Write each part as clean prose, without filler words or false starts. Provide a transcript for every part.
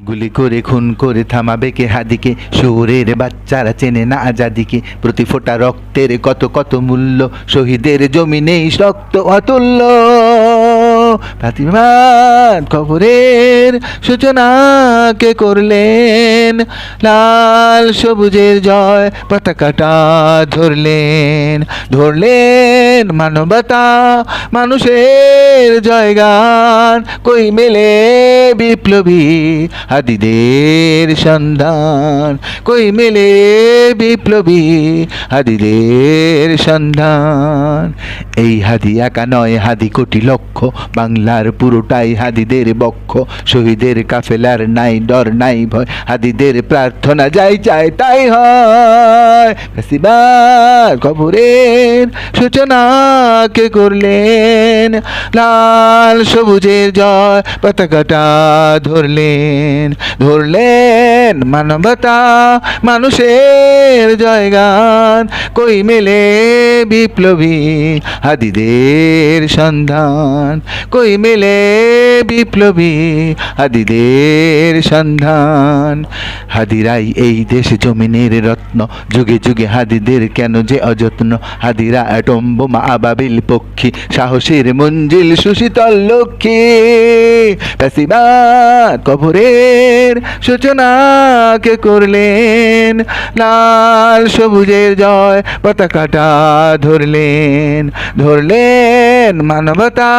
গুলি করে খুন করে থামাবে কে হাদিকে, শহরের বাচ্চারা চেনে না আজাদিকে। প্রতি ফোঁটা রক্তের কত কত মূল্য, শহীদের জমিনেই রক্ত অতুল্য। ফাতিমার খবরের সূচনা কে করলেন, লাল সবুজের জয় পতাকাটা ধরলেন। ধরলেন মানবতা মানুষের জয়গান, কই মেলে বিপ্লবী হাদিদের সন্ধান, কই মেলে বিপ্লবী হাদিদের সন্ধান। এই হাদি একা নয়, হাদি কোটি লক্ষ, বাংলার পুরোটাই হাদিদের বক্ষ। শহীদের কাফেলার নাই ডর নাই ভয়, হাদিদের প্রার্থনা যাই চায় তাই হয়। ফাতিমার খবরের সূচনা কে করলেন, লাল সবুজের জয় পতাকাটা ধরলেন। ধরলেন মানবতা মানুষের জয়গান, কই মেলে বিপ্লবী হাদিদের সন্ধান, কই মেলে বিপ্লবী হাদিদের সন্ধান। হাদিরাই এই দেশ জমিনের রত্ন, যুগে যুগে হাদিদের কেন যে অযত্ন। হাদিরা অ্যাটম বোমা আবাবিল পক্ষী, সাহসের মঞ্জিল সুশীতল লক্ষ্মী। ফাতিমার কবরের সূচনা কে করলেন, লাল সবুজের জয় পতাকাটা ধরলেন। ধরলেন মানবতা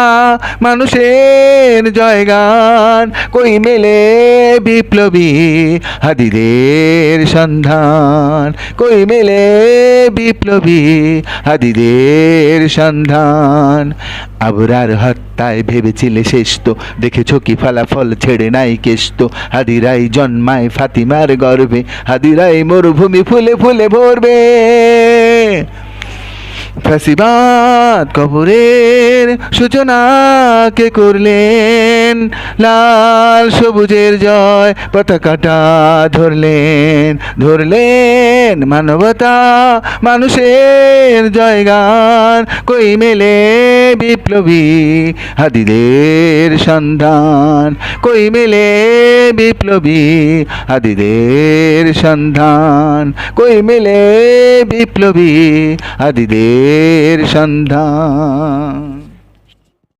মানুষের জয়গান, কই মেলে বিপ্লবী হাদিদের সন্ধান, কই মেলে বিপ্লবী হাদিদের সন্ধান। আবরার হত্যায় ভেবেছিলে শেষ তো, দেখেছ কি ফলাফল ছেড়ে নাই কেশ তো। হাদিরাই জন্মায় ফাতিমার গর্ভে, হাদিরাই মরুভূমি ফুলে ফুলে ভরবে। ফাতিমার কবরের সূচনা কে করলেন, লাল সবুজের জয় পতাকাটা ধরলেন। ধরলেন মানবতা মানুষের জয়গান, কই মেলে বিপ্লবী হাদিদের সন্ধান, কই মেলে বিপ্লবী হাদিদের সন্ধান, কই মেলে বিপ্লবী হাদিদের সন্ধান।